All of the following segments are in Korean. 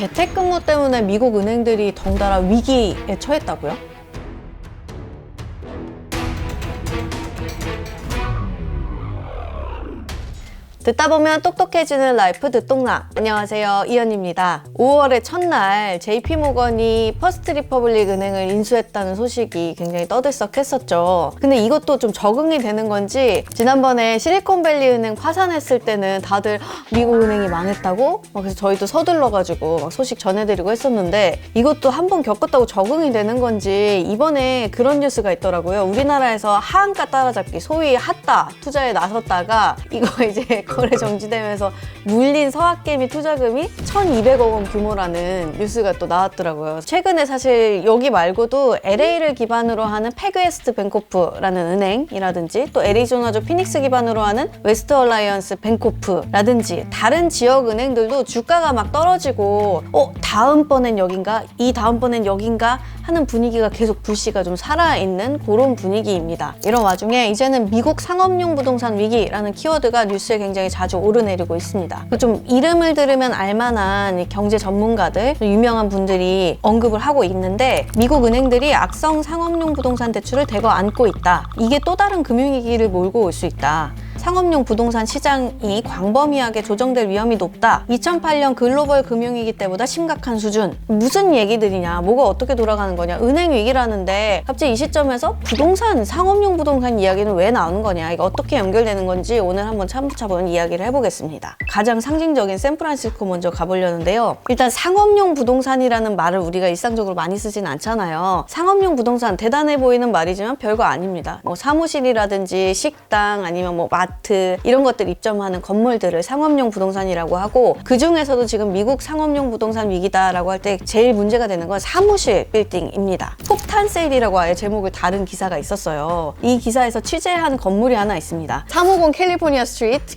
재택근무 때문에 미국 은행들이 덩달아 위기에 처했다고요? 듣다 보면 똑똑해지는 라이프 듣똑나. 안녕하세요, 이현입니다. 5월의 첫날 JP모건이 퍼스트 리퍼블릭 은행을 인수했다는 소식이 굉장히 떠들썩했었죠. 근데 이것도 좀 적응이 되는 건지 지난번에 실리콘밸리 은행 파산했을 때는 다들 미국 은행이 망했다고 그래서 저희도 서둘러가지고 소식 전해드리고 했었는데, 이것도 한번 겪었다고 적응이 되는 건지 이번에 그런 뉴스가 있더라고요. 우리나라에서 하한가 따라잡기, 소위 핫다 투자에 나섰다가 이거 이제 거래 정지되면서 물린 서학개미 투자금이 1,200억 원 규모라는 뉴스가 또 나왔더라고요. 최근에 사실 여기 말고도 LA를 기반으로 하는 패그웨스트 뱅코프라는 은행이라든지 또 애리조나주 피닉스 기반으로 하는 웨스트 얼라이언스 뱅코프라든지 다른 지역 은행들도 주가가 막 떨어지고 다음번엔 여긴가? 이 다음번엔 여긴가? 하는 분위기가 계속 불씨가 좀 살아있는 그런 분위기입니다. 이런 와중에 이제는 미국 상업용 부동산 위기라는 키워드가 뉴스에 굉장히 자주 오르내리고 있습니다. 좀 이름을 들으면 알만한 경제 전문가들, 유명한 분들이 언급을 하고 있는데, 미국 은행들이 악성 상업용 부동산 대출을 대거 안고 있다. 이게 또 다른 금융위기를 몰고 올 수 있다. 상업용 부동산 시장이 광범위하게 조정될 위험이 높다. 2008년 글로벌 금융위기 때보다 심각한 수준. 무슨 얘기들이냐, 뭐가 어떻게 돌아가는 거냐, 은행 위기라는데 갑자기 이 시점에서 부동산, 상업용 부동산 이야기는 왜 나오는 거냐, 이거 어떻게 연결되는 건지 오늘 한번 차분차분 이야기를 해보겠습니다. 가장 상징적인 샌프란시스코 먼저 가보려는데요. 일단 상업용 부동산이라는 말을 우리가 일상적으로 많이 쓰진 않잖아요. 상업용 부동산, 대단해 보이는 말이지만 별거 아닙니다. 사무실이라든지 식당, 아니면 마트, 이런 것들 입점하는 건물들을 상업용 부동산이라고 하고, 그 중에서도 지금 미국 상업용 부동산 위기다라고 할 때 제일 문제가 되는 건 사무실 빌딩입니다. 폭탄 세일이라고 아예 제목을 다른 기사가 있었어요. 이 기사에서 취재한 건물이 하나 있습니다. 350 캘리포니아 스트리트,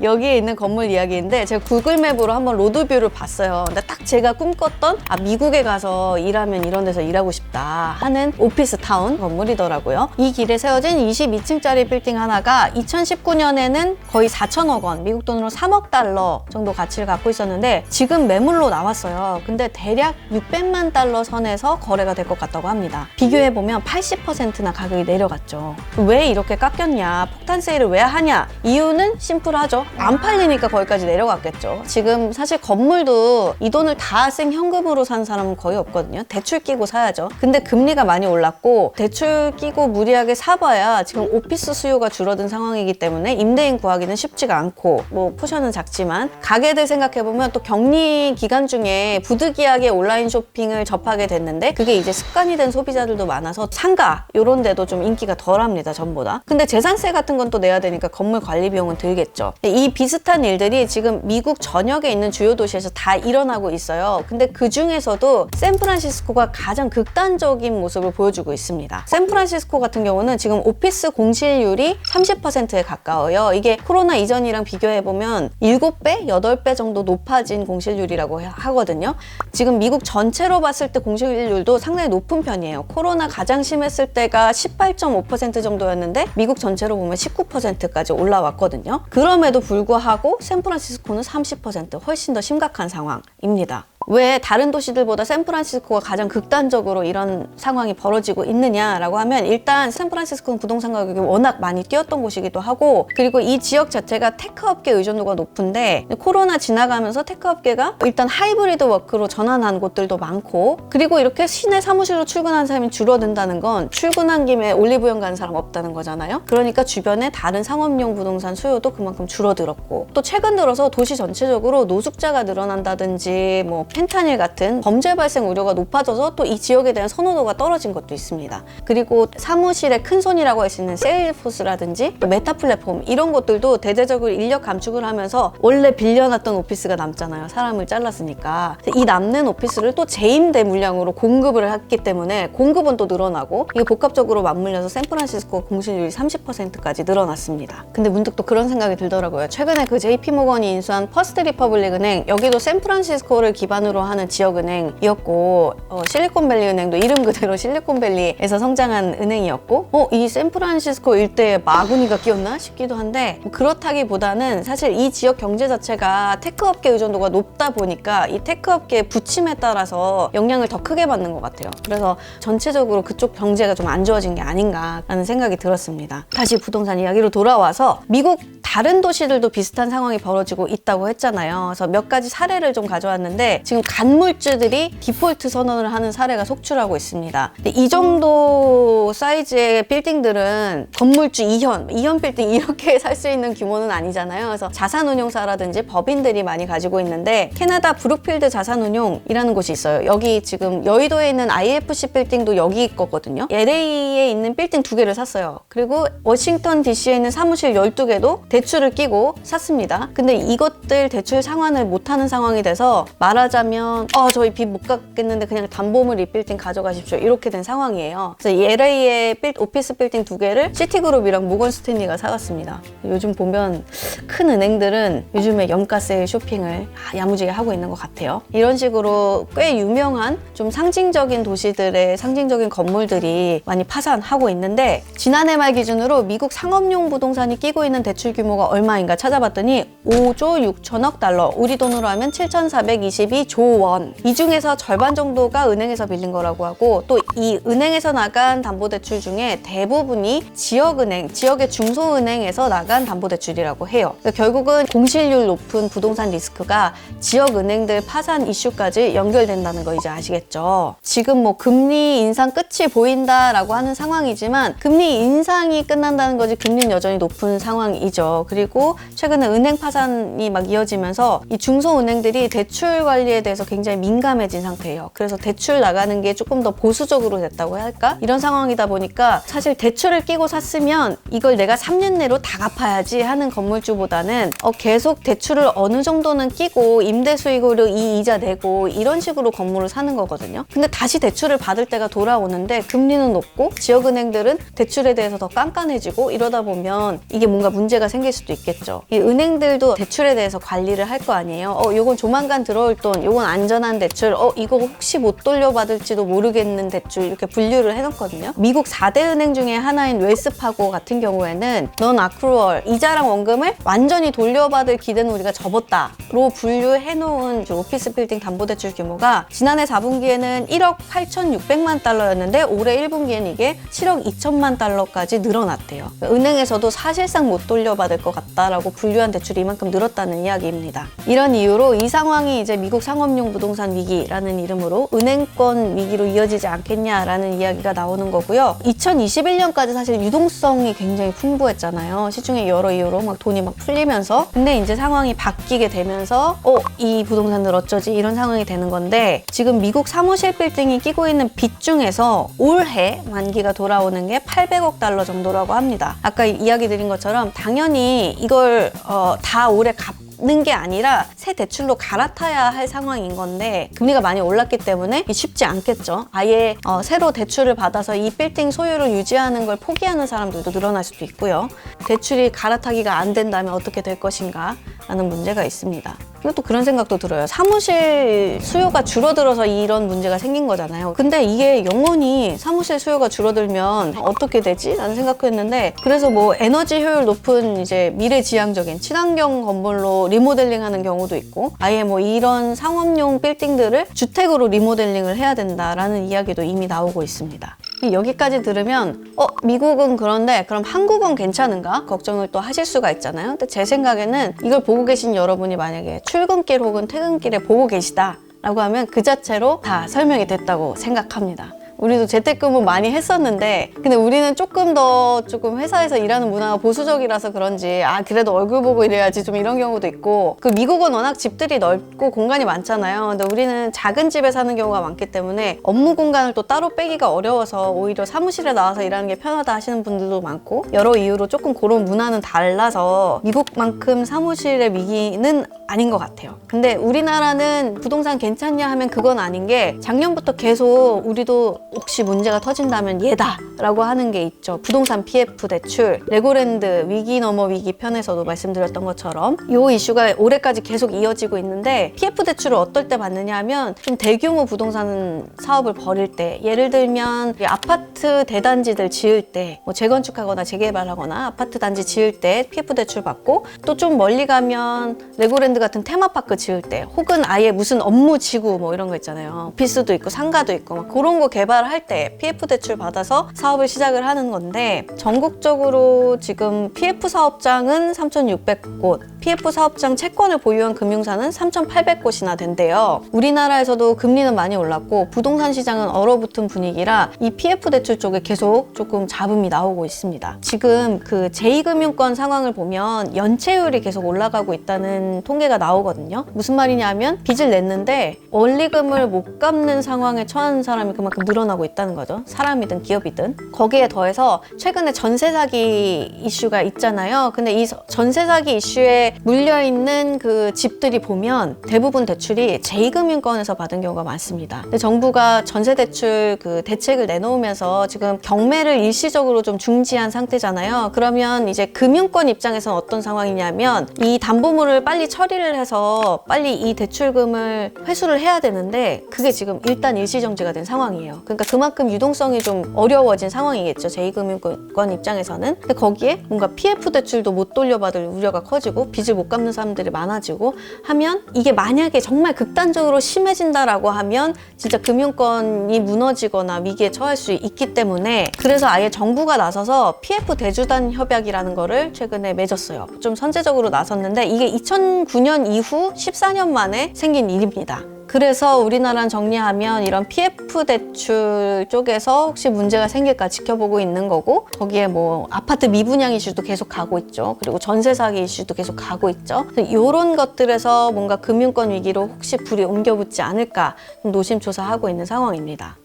여기에 있는 건물 이야기인데, 제가 구글맵으로 한번 로드뷰를 봤어요. 근데 딱 제가 꿈꿨던 미국에 가서 일하면 이런 데서 일하고 싶다 하는 오피스 타운 건물이더라고요. 이 길에 세워진 22층짜리 빌딩 하나가 2019년에는 거의 4천억 원, 미국 돈으로 3억 달러 정도 가치를 갖고 있었는데 지금 매물로 나왔어요. 근데 대략 600만 달러 선에서 거래가 될 것 같다고 합니다. 비교해보면 80%나 가격이 내려갔죠. 왜 이렇게 깎였냐, 폭탄 세일을 왜 하냐? 이유는 심플하죠. 안 팔리니까 거기까지 내려갔겠죠. 지금 사실 건물도 이 돈을 다 쓴 현금으로 산 사람은 거의 없거든요. 대출 끼고 사야죠. 근데 금리가 많이 올랐고 대출 끼고 무리하게 사봐야 지금 오피스 수요가 줄어든 상황이기 때문에 임대인 구하기는 쉽지가 않고, 포션은 작지만 가게들 생각해보면 또 격리 기간 중에 부득이하게 온라인 쇼핑을 접하게 됐는데 그게 이제 습관이 된 소비자들도 많아서 상가 이런 데도 좀 인기가 덜합니다, 전보다. 근데 재산세 같은 건 또 내야 되니까 건물 관리 비용은 들겠죠. 이 비슷한 일들이 지금 미국 전역에 있는 주요 도시에서 다 일어나고 있어요. 근데 그 중에서도 샌프란시스코가 가장 극단적인 모습을 보여주고 있습니다. 샌프란시스코 같은 경우는 지금 오피스 공실률이 30%에 가까워요. 이게 코로나 이전이랑 비교해보면 7배, 8배 정도 높아진 공실률이라고 하거든요. 지금 미국 전체로 봤을 때 공실률도 상당히 높은 편이에요. 코로나 가장 심했을 때가 18.5% 정도였는데 미국 전체로 보면 19%까지 올라왔거든요. 그럼에도 불구하고 샌프란시스코는 30%, 훨씬 더 심각한 상황입니다. 왜 다른 도시들보다 샌프란시스코가 가장 극단적으로 이런 상황이 벌어지고 있느냐라고 하면, 일단 샌프란시스코는 부동산 가격이 워낙 많이 뛰었던 곳이기도 하고, 그리고 이 지역 자체가 테크 업계 의존도가 높은데 코로나 지나가면서 테크 업계가 일단 하이브리드 워크로 전환한 곳들도 많고, 그리고 이렇게 시내 사무실로 출근하는 사람이 줄어든다는 건 출근한 김에 올리브영 가는 사람 없다는 거잖아요. 그러니까 주변에 다른 상업용 부동산 수요도 그만큼 줄어들었고, 또 최근 들어서 도시 전체적으로 노숙자가 늘어난다든지 펜타닐 같은 범죄 발생 우려가 높아져서 또 이 지역에 대한 선호도가 떨어진 것도 있습니다. 그리고 사무실의 큰손이라고 할 수 있는 세일포스라든지 메타 플랫폼, 이런 것들도 대대적으로 인력 감축을 하면서 원래 빌려놨던 오피스가 남잖아요. 사람을 잘랐으니까. 이 남는 오피스를 또 재임대 물량으로 공급을 했기 때문에 공급은 또 늘어나고, 이게 복합적으로 맞물려서 샌프란시스코 공실률이 30%까지 늘어났습니다. 근데 문득 또 그런 생각이 들더라고요. 최근에 그 JP모건이 인수한 퍼스트 리퍼블릭 은행, 여기도 샌프란시스코를 기반으로 기반으로 하는 지역은행이었고 실리콘밸리 은행도 이름 그대로 실리콘밸리에서 성장한 은행이었고 이 샌프란시스코 일대에 마구니가 끼었나 싶기도 한데 그렇다기보다는 사실 이 지역 경제 자체가 테크업계 의존도가 높다 보니까 이 테크업계의 부침에 따라서 영향을 더 크게 받는 것 같아요. 그래서 전체적으로 그쪽 경제가 좀 안 좋아진 게 아닌가라는 생각이 들었습니다. 다시 부동산 이야기로 돌아와서 미국 다른 도시들도 비슷한 상황이 벌어지고 있다고 했잖아요. 그래서 몇 가지 사례를 좀 가져왔는데 지금 간물주들이 디폴트 선언을 하는 사례가 속출하고 있습니다. 근데 이 정도 사이즈의 빌딩들은 건물주 2현 빌딩 이렇게 살 수 있는 규모는 아니잖아요. 그래서 자산운용사라든지 법인들이 많이 가지고 있는데 캐나다 브룩필드 자산운용이라는 곳이 있어요. 여기 지금 여의도에 있는 IFC 빌딩도 여기 거거든요. LA에 있는 빌딩 2개를 샀어요. 그리고 워싱턴 DC에 있는 사무실 12개도 대출을 끼고 샀습니다. 근데 이것들 대출 상환을 못하는 상황이 돼서 말하자면 저희 빚 못 갚겠는데 그냥 담보물 이 빌딩 가져가십시오. 이렇게 된 상황이에요. 그래서 이 LA의 오피스 빌딩 2개를 시티그룹이랑 모건 스탠리가 사갔습니다. 요즘 보면 큰 은행들은 요즘에 염가 세일 쇼핑을 야무지게 하고 있는 것 같아요. 이런 식으로 꽤 유명한 좀 상징적인 도시들의 상징적인 건물들이 많이 파산하고 있는데 지난해 말 기준으로 미국 상업용 부동산이 끼고 있는 대출 규모가 얼마인가 찾아봤더니 5조 6천억 달러, 우리 돈으로 하면 7,422조 원. 이 중에서 절반 정도가 은행에서 빌린 거라고 하고 또 이 은행에서 나간 담보대출 중에 대부분이 지역은행, 지역의 중소은행에서 나간 담보대출이라고 해요. 그러니까 결국은 공실률 높은 부동산 리스크가 지역은행들 파산 이슈까지 연결된다는 거 이제 아시겠죠? 지금 뭐 금리 인상 끝이 보인다라고 하는 상황이지만 금리 인상이 끝난다는 거지 금리는 여전히 높은 상황이죠. 그리고 최근에 은행 파산이 막 이어지면서 이 중소은행들이 대출 관리에 대해서 굉장히 민감해진 상태예요. 그래서 대출 나가는 게 조금 더 보수적으로 됐다고 해야 할까? 이런 상황이다 보니까 사실 대출을 끼고 샀으면 이걸 내가 3년 내로 다 갚아야지 하는 건물주보다는 계속 대출을 어느 정도는 끼고 임대 수익으로 이 이자 내고 이런 식으로 건물을 사는 거거든요. 근데 다시 대출을 받을 때가 돌아오는데 금리는 높고 지역은행들은 대출에 대해서 더 깐깐해지고 이러다 보면 이게 뭔가 문제가 생길 수도 있겠죠. 이 은행들도 대출에 대해서 관리를 할 거 아니에요. 요건 조만간 들어올 돈, 요건 안전한 대출, 이거 혹시 못 돌려받을지도 모르겠는 대출 이렇게 분류를 해놓거든요. 미국 4대 은행 중에 하나인 웰스파고 같은 경우에는 넌 아크루얼, 이자랑 원금을 완전히 돌려받을 기대는 우리가 접었다로 분류해놓은 오피스 빌딩 담보대출 규모가 지난해 4분기에는 1억 8,600만 달러였는데 올해 1분기에는 이게 7억 2천만 달러까지 늘어났대요. 은행에서도 사실상 못 돌려받을 것 같다라고 분류한 대출이 이만큼 늘었다는 이야기입니다. 이런 이유로 이 상황이 이제 미국 상업용 부동산 위기라는 이름으로 은행권 위기로 이어지지 않겠냐라는 이야기가 나오는 거고요. 2021년까지 사실 유동성이 굉장히 풍부했잖아요. 시중에 여러 이유로 막 돈이 막 풀리면서 근데 이제 상황이 바뀌게 되면서 이 부동산들 어쩌지 이런 상황이 되는 건데 지금 미국 사무실 빌딩이 끼고 있는 빚 중에서 올해 만기가 돌아오는 게 800억 달러 정도라고 합니다. 아까 이야기 드린 것처럼 당연히 이걸 다 올해 갚는 게 아니라 새 대출로 갈아타야 할 상황인 건데 금리가 많이 올랐기 때문에 쉽지 않겠죠. 아예 새로 대출을 받아서 이 빌딩 소유를 유지하는 걸 포기하는 사람들도 늘어날 수도 있고요. 대출이 갈아타기가 안 된다면 어떻게 될 것인가 라는 문제가 있습니다. 그리고 또 그런 생각도 들어요. 사무실 수요가 줄어들어서 이런 문제가 생긴 거잖아요. 근데 이게 영원히 사무실 수요가 줄어들면 어떻게 되지? 라는 생각도 했는데 그래서 뭐 에너지 효율 높은 이제 미래지향적인 친환경 건물로 리모델링 하는 경우도 있고 아예 뭐 이런 상업용 빌딩들을 주택으로 리모델링을 해야 된다라는 이야기도 이미 나오고 있습니다. 여기까지 들으면 미국은 그런데 그럼 한국은 괜찮은가? 걱정을 또 하실 수가 있잖아요. 근데 제 생각에는 이걸 보고 계신 여러분이 만약에 출근길 혹은 퇴근길에 보고 계시다 라고 하면 그 자체로 다 설명이 됐다고 생각합니다. 우리도 재택근무 많이 했었는데 근데 우리는 조금 회사에서 일하는 문화가 보수적이라서 그런지 그래도 얼굴 보고 일해야지 좀 이런 경우도 있고 그 미국은 워낙 집들이 넓고 공간이 많잖아요. 근데 우리는 작은 집에 사는 경우가 많기 때문에 업무 공간을 또 따로 빼기가 어려워서 오히려 사무실에 나와서 일하는 게 편하다 하시는 분들도 많고 여러 이유로 조금 그런 문화는 달라서 미국만큼 사무실의 위기는 아닌 것 같아요. 근데 우리나라는 부동산 괜찮냐 하면 그건 아닌 게 작년부터 계속 우리도 혹시 문제가 터진다면 얘다라고 하는 게 있죠. 부동산 PF 대출, 레고랜드 위기 넘어 위기 편에서도 말씀드렸던 것처럼 이 이슈가 올해까지 계속 이어지고 있는데 PF 대출을 어떨 때 받느냐 하면 좀 대규모 부동산 사업을 벌일 때, 예를 들면 아파트 대단지들 지을 때, 뭐 재건축하거나 재개발하거나 아파트 단지 지을 때 PF 대출 받고, 또 좀 멀리 가면 레고랜드 같은 테마파크 지을 때, 혹은 아예 무슨 업무 지구 뭐 이런 거 있잖아요. 오피스도 있고 상가도 있고 막 그런 거 개발할 때 PF 대출 받아서 사업을 시작을 하는 건데, 전국적으로 지금 PF 사업장은 3,600곳, PF 사업장 채권을 보유한 금융사는 3,800곳이나 된대요. 우리나라에서도 금리는 많이 올랐고 부동산 시장은 얼어붙은 분위기라 이 PF 대출 쪽에 계속 조금 잡음이 나오고 있습니다. 지금 그 제2금융권 상황을 보면 연체율이 계속 올라가고 있다는 통계가 나오거든요. 무슨 말이냐면 빚을 냈는데 원리금을 못 갚는 상황에 처한 사람이 그만큼 늘어나고 있다는 거죠. 사람이든 기업이든. 거기에 더해서 최근에 전세 사기 이슈가 있잖아요. 근데 이 전세 사기 이슈에 물려있는 그 집들이 보면 대부분 대출이 제2금융권에서 받은 경우가 많습니다. 근데 정부가 전세 대출 그 대책을 내놓으면서 지금 경매를 일시적으로 좀 중지한 상태잖아요. 그러면 이제 금융권 입장에서는 어떤 상황이냐면 이 담보물을 빨리 처리를 해서 빨리 이 대출금을 회수를 해야 되는데 그게 지금 일단 일시정지가 된 상황이에요. 그러니까 그만큼 유동성이 좀 어려워진 상황이겠죠. 제2금융권 입장에서는. 근데 거기에 뭔가 PF 대출도 못 돌려받을 우려가 커지고 빚을 못 갚는 사람들이 많아지고 하면, 이게 만약에 정말 극단적으로 심해진다라고 하면 진짜 금융권이 무너지거나 위기에 처할 수 있기 때문에, 그래서 아예 정부가 나서서 PF 대주단 협약이라는 거를 최근에 맺었어요. 좀 선제적으로 나섰는데 이게 2009년 이후 14년 만에 생긴 일입니다. 그래서 우리나라는 정리하면 이런 PF 대출 쪽에서 혹시 문제가 생길까 지켜보고 있는 거고, 거기에 뭐 아파트 미분양 이슈도 계속 가고 있죠. 그리고 전세 사기 이슈도 계속 가고 있죠. 이런 것들에서 뭔가 금융권 위기로 혹시 불이 옮겨붙지 않을까 노심초사하고 있는 상황입니다.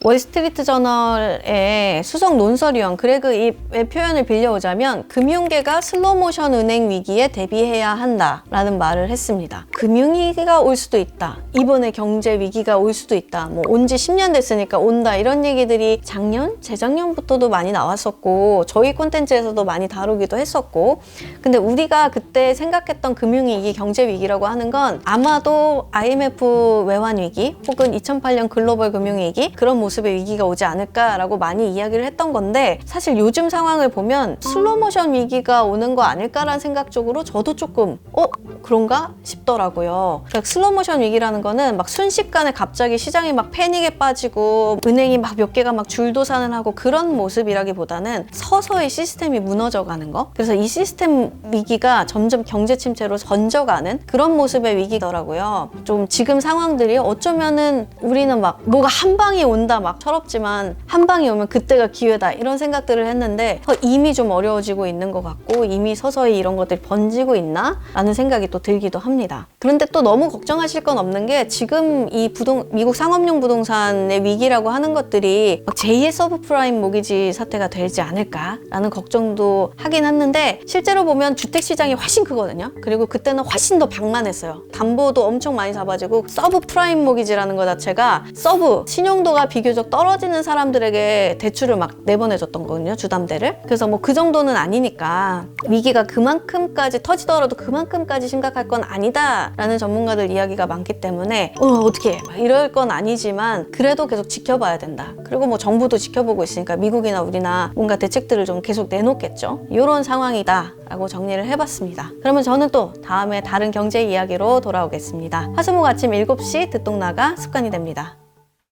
월스트리트 저널의 수석 논설위원 그레그 입의 표현을 빌려오자면 금융계가 슬로모션 은행 위기에 대비해야 한다라는 말을 했습니다. 금융위기가 올 수도 있다. 이번에 경제 위기가 올 수도 있다. 뭐 온 지 10년 됐으니까 온다. 이런 얘기들이 작년, 재작년부터도 많이 나왔었고 저희 콘텐츠에서도 많이 다루기도 했었고, 근데 우리가 그때 생각했던 금융위기, 경제위기라고 하는 건 아마도 IMF 외환위기 혹은 2008년 글로벌 금융위기, 그런 모습의 위기가 오지 않을까라고 많이 이야기를 했던 건데, 사실 요즘 상황을 보면 슬로모션 위기가 오는 거 아닐까라는 생각 쪽으로 저도 조금 그런가 싶더라고요. 그러니까 슬로모션 위기라는 거는 막 순식간에 갑자기 시장이 막 패닉에 빠지고 은행이 막 몇 개가 막 줄도산을 하고 그런 모습이라기보다는 서서히 시스템이 무너져가는 거. 그래서 이 시스템 위기가 점점 경제 침체로 번져가는 그런 모습의 위기더라고요. 좀 지금 상황들이 어쩌면은 우리는 막 뭐가 한 방이 온다 막 철없지만 한 방이 오면 그때가 기회다 이런 생각들을 했는데 이미 좀 어려워지고 있는 것 같고, 이미 서서히 이런 것들이 번지고 있나? 라는 생각이 또 들기도 합니다. 그런데 또 너무 걱정하실 건 없는 게, 지금 이 미국 상업용 부동산의 위기라고 하는 것들이 제2의 서브프라임 모기지 사태가 되지 않을까라는 걱정도 하긴 했는데, 실제로 보면 주택시장이 훨씬 크거든요. 그리고 그때는 훨씬 더 방만했어요. 담보도 엄청 많이 잡아지고 서브프라임 모기지라는 것 자체가 신용도가 비교적 떨어지는 사람들에게 대출을 막 내보내줬던 거거든요. 주담대를. 그래서 뭐 그 정도는 아니니까 위기가 그만큼까지 터지더라도 그만큼까지 심각할 건 아니다 라는 전문가들 이야기가 많기 때문에 어떻게 이럴 건 아니지만 그래도 계속 지켜봐야 된다. 그리고 뭐 정부도 지켜보고 있으니까 미국이나 우리나 뭔가 대책들을 좀 계속 내놓겠죠. 이런 상황이다 라고 정리를 해봤습니다. 그러면 저는 또 다음에 다른 경제 이야기로 돌아오겠습니다. 화수목 아침 7시 듣동나가 습관이 됩니다.